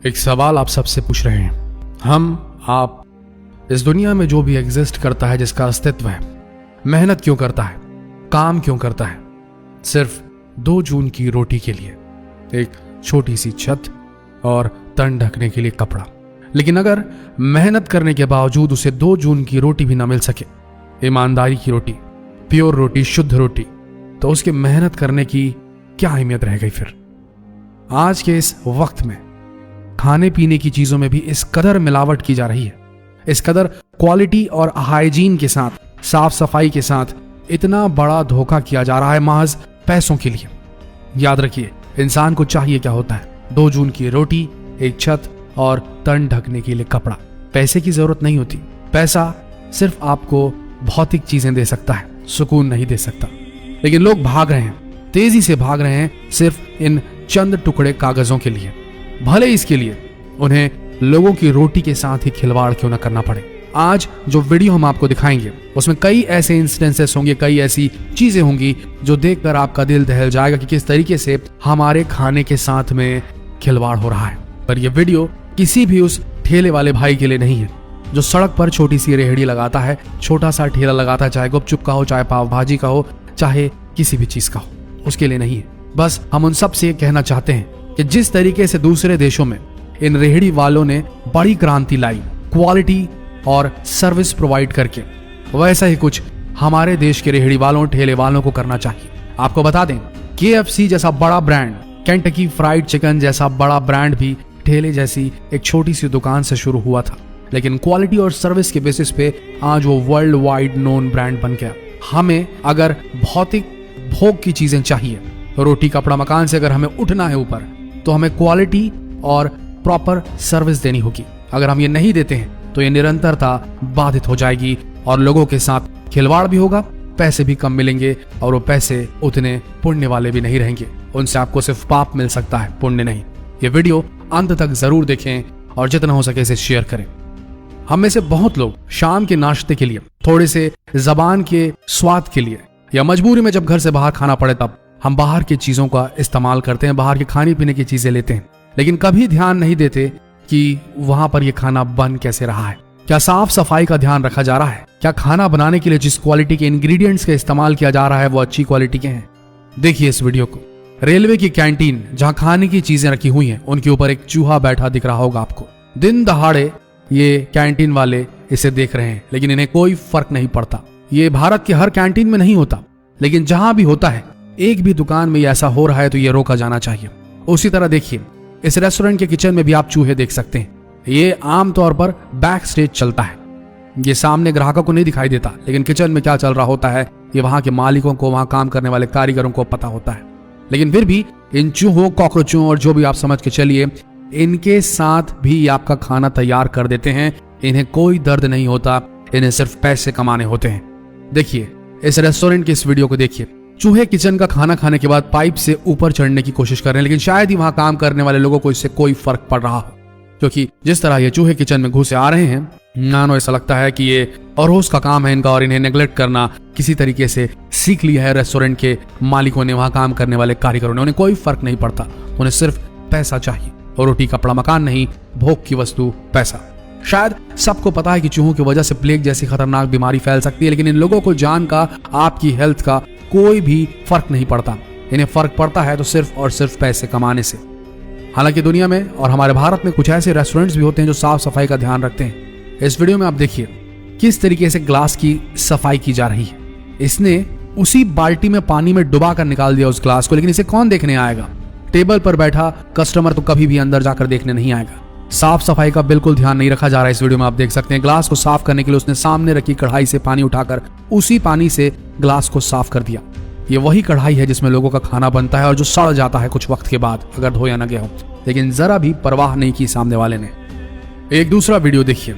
एक सवाल आप सबसे पूछ रहे हैं, आप इस दुनिया में जो भी एग्जिस्ट करता है, जिसका अस्तित्व है, मेहनत क्यों करता है, काम क्यों करता है? सिर्फ 2 जून की रोटी के लिए, एक छोटी सी छत और तन ढकने के लिए कपड़ा। लेकिन अगर मेहनत करने के बावजूद उसे 2 जून की रोटी भी ना मिल सके, ईमानदारी की रोटी, प्योर रोटी, शुद्ध रोटी, तो उसके मेहनत करने की क्या अहमियत रह गई फिर? आज के इस वक्त में खाने पीने की चीजों में भी इस कदर मिलावट की जा रही है, इस कदर क्वालिटी और हाइजीन के साथ, साफ सफाई के साथ इतना बड़ा धोखा किया जा रहा है महज पैसों के लिए। याद रखिए, इंसान को चाहिए क्या होता है? 2 जून की रोटी, एक छत और तन ढकने के लिए कपड़ा। पैसे की जरूरत नहीं होती। पैसा सिर्फ आपको भौतिक चीजें दे सकता है, सुकून नहीं दे सकता। लेकिन लोग भाग रहे हैं, तेजी से भाग रहे हैं सिर्फ इन चंद टुकड़े कागजों के लिए, भले इसके लिए उन्हें लोगों की रोटी के साथ ही खिलवाड़ क्यों न करना पड़े। आज जो वीडियो हम आपको दिखाएंगे उसमें कई ऐसे इंस्टेंसेस होंगे, कई ऐसी चीजें होंगी जो देखकर आपका दिल दहल जाएगा कि किस तरीके से हमारे खाने के साथ में खिलवाड़ हो रहा है। पर यह वीडियो किसी भी उस ठेले वाले भाई के लिए नहीं है जो सड़क पर छोटी सी रेहड़ी लगाता है, छोटा सा ठेला लगाता है, चाहे गुपचुप का हो, चाहे पाव भाजी का हो, चाहे किसी भी चीज का हो, उसके लिए नहीं है। बस हम उन सब से कहना चाहते हैं कि जिस तरीके से दूसरे देशों में इन रेहड़ी वालों ने बड़ी क्रांति लाई क्वालिटी और सर्विस प्रोवाइड करके, वैसा ही कुछ हमारे देश के रेहड़ी वालों, ठेले वालों को करना चाहिए। आपको बता दें, KFC जैसा बड़ा ब्रांड, केंटकी फ्राइड चिकन जैसा बड़ा ब्रांड भी ठेले जैसी एक छोटी सी दुकान से शुरू हुआ था, लेकिन क्वालिटी और सर्विस के बेसिस पे आज वो वर्ल्ड वाइड नोन ब्रांड बन गया। हमें अगर भौतिक भोग की चीजें चाहिए, रोटी कपड़ा मकान से अगर हमें उठना है ऊपर, तो हमें क्वालिटी और प्रॉपर सर्विस देनी होगी। अगर हम ये नहीं देते हैं तो ये निरंतरता बाधित हो जाएगी और लोगों के साथ खिलवाड़ भी होगा, पैसे भी कम मिलेंगे और वो पैसे उतने पुण्य वाले भी नहीं रहेंगे। उनसे आपको सिर्फ पाप मिल सकता है, पुण्य नहीं। ये वीडियो अंत तक जरूर देखें और जितना हो सके इसे शेयर करें। हम में से बहुत लोग शाम के नाश्ते के लिए, थोड़े से जबान के स्वाद के लिए, या मजबूरी में जब घर से बाहर खाना पड़े तब हम बाहर की चीजों का इस्तेमाल करते हैं, बाहर के खाने पीने की चीजें लेते हैं, लेकिन कभी ध्यान नहीं देते कि वहां पर यह खाना बन कैसे रहा है। क्या साफ सफाई का ध्यान रखा जा रहा है? क्या खाना बनाने के लिए जिस क्वालिटी के इंग्रेडिएंट्स का इस्तेमाल किया जा रहा है वो अच्छी क्वालिटी के हैं? देखिए इस वीडियो को। रेलवे की कैंटीन जहां खाने की चीजें रखी हुई हैं, उनके ऊपर एक चूहा बैठा दिख रहा होगा आपको। दिन दहाड़े ये कैंटीन वाले इसे देख रहे हैं, लेकिन इन्हें कोई फर्क नहीं पड़ता। ये भारत के हर कैंटीन में नहीं होता, लेकिन जहां भी होता है, एक भी दुकान में ऐसा हो रहा है तो ये रोका जाना चाहिए। उसी तरह देखिए, इस रेस्टोरेंट के किचन में भी आप चूहे देख सकते हैं। ये आमतौर पर बैक स्टेज चलता है, ये सामने ग्राहकों को नहीं दिखाई देता, लेकिन किचन में क्या चल रहा होता है ये वहां के मालिकों को, वहां काम करने वाले कारीगरों को पता होता है। लेकिन फिर भी इन चूहों, कॉकरोचों और जो भी आप समझ के चलिए, इनके साथ भी आपका खाना तैयार कर देते हैं। इन्हें कोई दर्द नहीं होता, इन्हें सिर्फ पैसे कमाने होते हैं। देखिए इस रेस्टोरेंट की इस वीडियो को देखिए। चूहे किचन का खाना खाने के बाद पाइप से ऊपर चढ़ने की कोशिश कर रहे हैं, लेकिन शायद ही वहां काम करने वाले लोगों को इससे कोई फर्क पड़ रहा हो, क्योंकि जिस तरह ये चूहे किचन में घुसे आ रहे हैं, मानो ऐसा लगता है कि ये अरोज का काम है इनका और इन्हें नेग्लेक्ट करना किसी तरीके से सीख लिया है रेस्टोरेंट के मालिकों ने, वहां काम करने वाले कारीगरों ने। उन्हें कोई फर्क नहीं पड़ता, उन्हें सिर्फ पैसा चाहिए, और रोटी कपड़ा मकान नहीं, भोग की वस्तु पैसा। शायद सबको पता है कि चूहों की वजह से प्लेग जैसी खतरनाक बीमारी फैल सकती है, लेकिन इन लोगों को जान का, आपकी हेल्थ का कोई भी फर्क नहीं पड़ता। इन्हें फर्क पड़ता है तो सिर्फ और सिर्फ पैसे कमाने से। हालांकि दुनिया में और हमारे भारत में कुछ ऐसे रेस्टोरेंट्स भी होते हैं जो साफ सफाई का ध्यान रखते हैं। इस वीडियो में आप देखिए किस तरीके से ग्लास की सफाई की जा रही है। इसने उसी बाल्टी में पानी में डुबा कर निकाल दिया उस ग्लास को, लेकिन इसे कौन देखने आएगा? टेबल पर बैठा कस्टमर तो कभी भी अंदर जाकर देखने नहीं आएगा। साफ सफाई का बिल्कुल ध्यान नहीं रखा जा रहा है। इस वीडियो में आप देख सकते हैं, ग्लास को साफ करने के लिए उसने सामने रखी कढ़ाई से पानी उठाकर उसी पानी से ग्लास को साफ कर दिया। ये वही कढ़ाई है जिसमें लोगों का खाना बनता है और जो सड़ जाता है कुछ वक्त के बाद अगर धोया न गया हो, लेकिन जरा भी परवाह नहीं की सामने वाले ने। एक दूसरा वीडियो देखिए,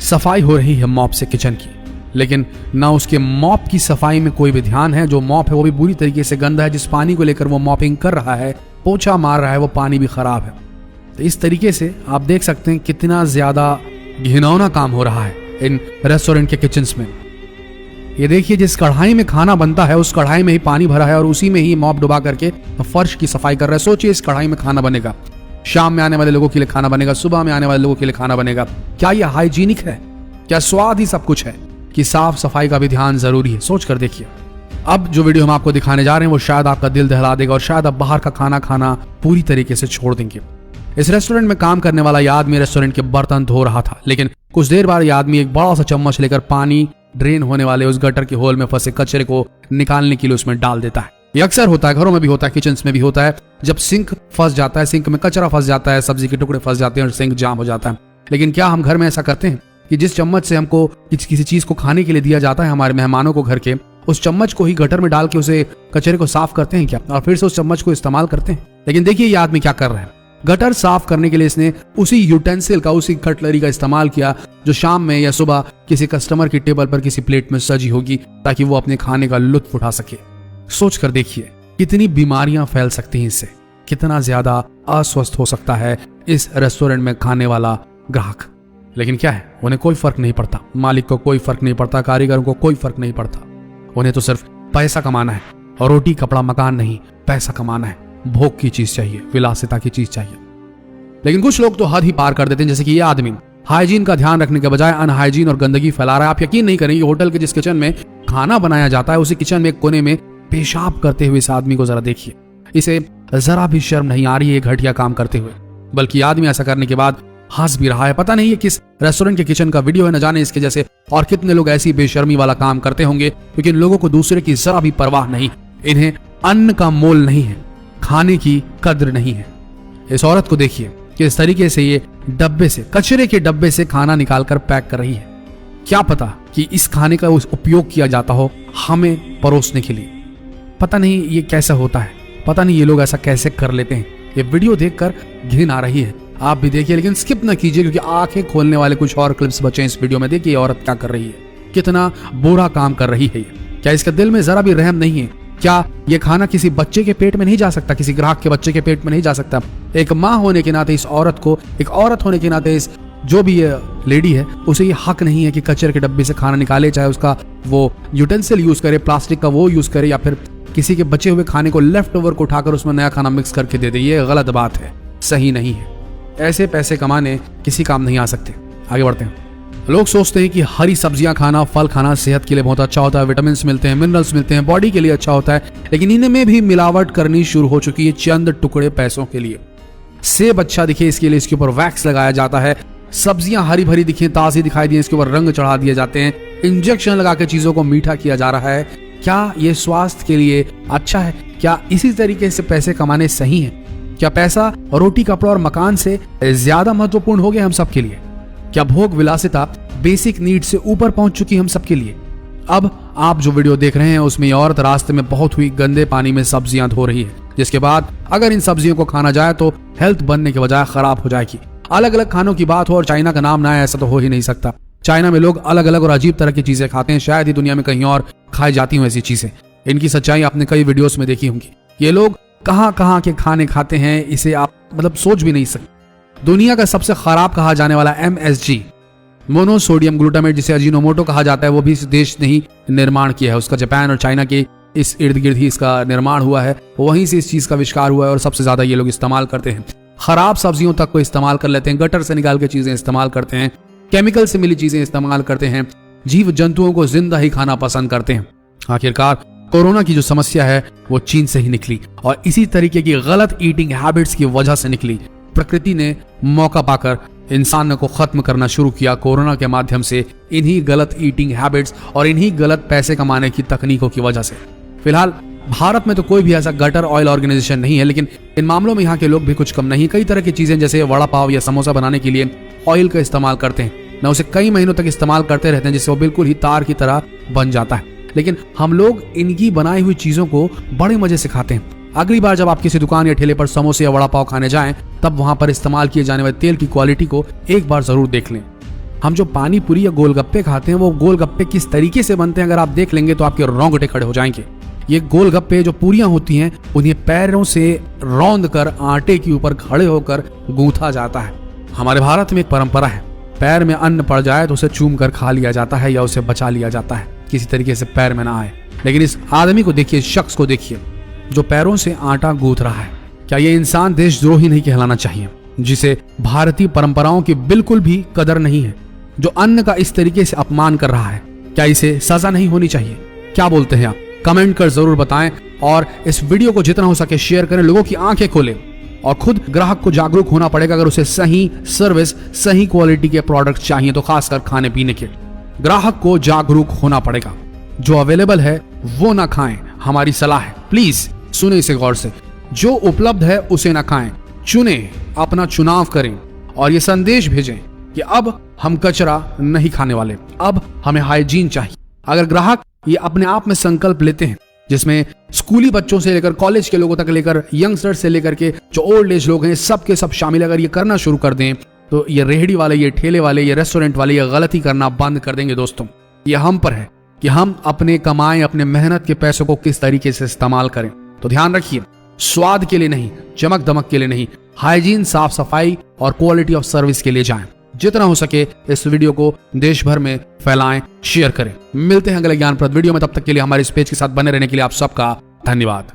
सफाई हो रही है मॉप से किचन की, लेकिन ना उसके मॉप की सफाई में कोई भी ध्यान है। जो मॉप है वो भी बुरी तरीके से गंदा है। जिस पानी को लेकर वो मॉपिंग कर रहा है, पोछा मार रहा है, वो पानी भी खराब है। तो इस तरीके से आप देख सकते हैं कितना ज्यादा घिनौना काम हो रहा है इन रेस्टोरेंट के किचन्स में। ये देखिए, जिस कढ़ाई में खाना बनता है उस कढ़ाई में ही पानी भरा है और उसी में ही मॉप डुबा करके फर्श की सफाई कर रहा है। सोचिए इस कढ़ाई में खाना बनेगा, शाम में आने वाले लोगों के लिए खाना बनेगा, सुबह में आने वाले लोगों के लिए खाना बनेगा। क्या ये हाइजीनिक है? क्या स्वाद ही सब कुछ है कि साफ सफाई का भी ध्यान जरूरी है? सोच कर देखिए। अब जो वीडियो हम आपको दिखाने जा रहे हैं वो शायद आपका दिल दहला देगा और शायद आप बाहर का खाना खाना पूरी तरीके से छोड़ देंगे। इस रेस्टोरेंट में काम करने वाला ये आदमी रेस्टोरेंट के बर्तन धो रहा था, लेकिन कुछ देर बाद ये आदमी एक बड़ा सा चम्मच लेकर पानी ड्रेन होने वाले उस गटर के होल में फंसे कचरे को निकालने के लिए उसमें डाल देता है। ये अक्सर होता है, घरों में भी होता है, किचन में भी होता है। जब सिंक फंस जाता है, सिंक में कचरा फंस जाता है, सब्जी के टुकड़े फंस जाते हैं और सिंक जाम हो जाता है। लेकिन क्या हम घर में ऐसा करते हैं कि जिस चम्मच से हमको किसी चीज को खाने के लिए दिया जाता है हमारे मेहमानों को घर के, उस चम्मच को ही गटर में डाल के उसे कचरे को साफ करते हैं क्या, और फिर से उस चम्मच को इस्तेमाल करते हैं? लेकिन देखिए ये आदमी क्या कर रहा है। गटर साफ करने के लिए इसने उसी यूटेंसिल का, उसी कटलरी का इस्तेमाल किया जो शाम में या सुबह किसी कस्टमर की टेबल पर किसी प्लेट में सजी होगी, ताकि वो अपने खाने का लुत्फ उठा सके। सोच कर देखिए कितनी बीमारियां फैल सकती हैं इससे, कितना ज्यादा अस्वस्थ हो सकता है इस रेस्टोरेंट में खाने वाला ग्राहक। लेकिन क्या है, उन्हें कोई फर्क नहीं पड़ता, मालिक को कोई फर्क नहीं पड़ता, कारीगरों को कोई फर्क नहीं पड़ता। उन्हें तो सिर्फ पैसा कमाना है, और रोटी कपड़ा मकान नहीं, पैसा कमाना है। भोग की चीज चाहिए, विलासिता की चीज चाहिए। लेकिन कुछ लोग तो हद ही पार कर देते हैं, जैसे कि ये आदमी हाइजीन का ध्यान रखने के बजाय अनहाइजीन और गंदगी फैला रहा है। आप यकीन नहीं करेंगे, होटल के जिस किचन में खाना बनाया जाता है उसी किचन में एक कोने में पेशाब करते हुए इस आदमी को जरा देखिए। इसे जरा भी शर्म नहीं आ रही है घटिया काम करते हुए, बल्कि आदमी ऐसा करने के बाद हंस भी रहा है। पता नहीं ये किस रेस्टोरेंट के किचन का वीडियो है, न जाने इसके जैसे और कितने लोग ऐसी बेशर्मी वाला काम करते होंगे, क्योंकि इन लोगों को दूसरे की जरा भी परवाह नहीं। इन्हें अन्न का मोल नहीं है, खाने की कद्र नहीं है। इस औरत को देखिए कि इस तरीके से ये डब्बे से, कचरे के डब्बे से खाना निकालकर पैक कर रही है। क्या पता कि इस खाने का उपयोग किया जाता हो हमें परोसने के लिए। पता नहीं ये कैसा होता है, पता नहीं ये लोग ऐसा कैसे कर लेते हैं। ये वीडियो देखकर घिन आ रही है। आप भी देखिए, लेकिन स्किप ना कीजिए, क्योंकि आंखें खोलने वाले कुछ और क्लिप्स बचे हैं इस वीडियो में। देखिए औरत क्या कर रही है, कितना बुरा काम कर रही है। क्या इसका दिल में जरा भी रहम नहीं है? क्या ये खाना किसी बच्चे के पेट में नहीं जा सकता, किसी ग्राहक के बच्चे के पेट में नहीं जा सकता? एक माँ होने के नाते इस औरत को, एक औरत होने के नाते इस जो भी ये लेडी है, उसे ये हक नहीं है कि कचरे के डब्बे से खाना निकाले, चाहे उसका वो यूटेंसिल यूज करे, प्लास्टिक का वो यूज करे, या फिर किसी के बचे हुए खाने को, लेफ्ट ओवर को उठाकर उसमें नया खाना मिक्स करके दे दे। ये गलत बात है, सही नहीं है। ऐसे पैसे कमाने किसी काम नहीं आ सकते। आगे बढ़ते हैं। लोग सोचते हैं कि हरी सब्जियां खाना, फल खाना सेहत के लिए बहुत अच्छा होता है, विटामिन मिलते हैं, मिनरल्स मिलते हैं, बॉडी के लिए अच्छा होता है, लेकिन इनमें भी मिलावट करनी शुरू हो चुकी है चंद टुकड़े पैसों के लिए। सेब अच्छा दिखे इसके लिए इसके ऊपर वैक्स लगाया जाता है, सब्जियां हरी भरी दिखें, ताजी दिखाई दिए, इसके ऊपर रंग चढ़ा दिए जाते हैं, इंजेक्शन लगा के चीजों को मीठा किया जा रहा है। क्या ये स्वास्थ्य के लिए अच्छा है? क्या इसी तरीके से पैसे कमाने सही है? क्या पैसा रोटी कपड़ा और मकान से ज्यादा महत्वपूर्ण हो गया हम सबके लिए? क्या भोग विलासिता बेसिक नीड से ऊपर पहुंच चुकी हम सबके लिए? अब आप जो वीडियो देख रहे हैं उसमें ये औरत रास्ते में बहुत हुई गंदे पानी में सब्जियां धो रही है, जिसके बाद अगर इन सब्जियों को खाना जाए तो हेल्थ बनने के बजाय खराब हो जाएगी। अलग अलग खानों की बात हो और चाइना का नाम ना आए, ऐसा तो हो ही नहीं सकता। चाइना में लोग अलग अलग और अजीब तरह की चीजें खाते हैं, शायद ही दुनिया में कहीं और खाई जाती हूँ ऐसी चीजें। इनकी सच्चाई आपने कई वीडियोस में देखी होंगी। ये लोग कहां कहां के खाने खाते हैं, इसे आप सोच भी नहीं सकते। दुनिया का सबसे खराब कहा जाने वाला MSG, मोनोसोडियम ग्लूटामेट, जिसे अजीनोमोटो कहा जाता है, वो भी इस देश ने ही निर्माण किया है। उसका जापान और चाइना के इस इर्द गिर्द ही इसका निर्माण हुआ है, वहीं से इस चीज का आविष्कार हुआ है और सबसे ज्यादा ये लोग इस्तेमाल करते हैं। खराब सब्जियों तक को इस्तेमाल कर लेते हैं, गटर से निकाल के चीजें इस्तेमाल करते हैं, केमिकल से मिली चीजें इस्तेमाल करते हैं, जीव जंतुओं को जिंदा ही खाना पसंद करते हैं। आखिरकार कोरोना की जो समस्या है वो चीन से ही निकली और इसी तरीके की गलत ईटिंग हैबिट्स की वजह से निकली। प्रकृति ने मौका पाकर इंसान को खत्म करना शुरू किया कोरोना के माध्यम से, इन्हीं गलत ईटिंग हैबिट्स और इन्हीं गलत पैसे कमाने की तकनीकों की वजह से। फिलहाल भारत में तो कोई भी ऐसा गटर ऑयल ऑर्गेनाइजेशन नहीं है, लेकिन इन मामलों में यहाँ के लोग भी कुछ कम नहीं। कई तरह की चीजें जैसे वड़ा पाव या समोसा बनाने के लिए ऑयल का इस्तेमाल करते हैं, न उसे कई महीनों तक इस्तेमाल करते रहते हैं, जिससे वो बिल्कुल ही तार की तरह बन जाता है। लेकिन हम लोग इनकी बनाई हुई चीजों को बड़े मजे से खाते हैं। अगली बार जब आप किसी दुकान या ठेले पर समोसे या वड़ा पाव खाने जाएं, तब वहां पर इस्तेमाल किए जाने वाले तेल की क्वालिटी को एक बार जरूर देख लें। हम जो पानी पूरी या गोलगप्पे खाते हैं, वो गोलगप्पे किस तरीके से बनते हैं अगर आप देख लेंगे तो आपके रोंगटे खड़े हो जाएंगे। ये गोलगप्पे जो पूरियां होती हैं, उन्हें पैरों से रौंद कर आटे के ऊपर खड़े होकर गूंथा जाता है। हमारे भारत में एक परंपरा है, पैर में अन्न पड़ जाए तो उसे चूम कर खा लिया जाता है या उसे बचा लिया जाता है, किसी तरीके से पैर में ना आए। लेकिन इस आदमी को देखिए, इस शख्स को देखिए जो पैरों से आटा गूंथ रहा है। क्या ये इंसान देशद्रोही नहीं कहलाना चाहिए? जिसे भारतीय परंपराओं की बिल्कुल भी कदर नहीं है, जो अन्न का इस तरीके से अपमान कर रहा है, क्या इसे सजा नहीं होनी चाहिए? क्या बोलते हैं आप? कमेंट कर जरूर बताएं और इस वीडियो को जितना हो सके शेयर करें, लोगों की आंखें खोलें। और खुद ग्राहक को जागरूक होना पड़ेगा। अगर उसे सही सर्विस, सही क्वालिटी के प्रोडक्ट चाहिए तो खासकर खाने पीने के, ग्राहक को जागरूक होना पड़ेगा। जो अवेलेबल है वो ना खाएं, हमारी सलाह है। प्लीज सुने इसे गौर से। जो उपलब्ध है उसे ना खाएं, चुने, अपना चुनाव करें और ये संदेश भेजें कि अब हम कचरा नहीं खाने वाले, अब हमें हाइजीन चाहिए। अगर ग्राहक ये अपने आप में संकल्प लेते हैं, जिसमें स्कूली बच्चों से लेकर कॉलेज के लोगों तक लेकर यंगस्टर्स से लेकर के जो ओल्ड एज लोग हैं, सबके सब शामिल अगर ये करना शुरू कर दें तो ये रेहड़ी वाले, ये ठेले वाले, ये रेस्टोरेंट वाले ये गलती करना बंद कर देंगे। दोस्तों, ये हम पर है कि हम अपने कमाए, अपने मेहनत के पैसों को किस तरीके से इस्तेमाल करें। तो ध्यान रखिए, स्वाद के लिए नहीं, चमक दमक के लिए नहीं, हाइजीन, साफ सफाई और क्वालिटी ऑफ सर्विस के लिए जाएं। जितना हो सके इस वीडियो को देश भर में फैलाएं, शेयर करें। मिलते हैं अगले ज्ञानप्रद वीडियो में, तब तक के लिए हमारे इस पेज के साथ बने रहने के लिए आप सबका धन्यवाद।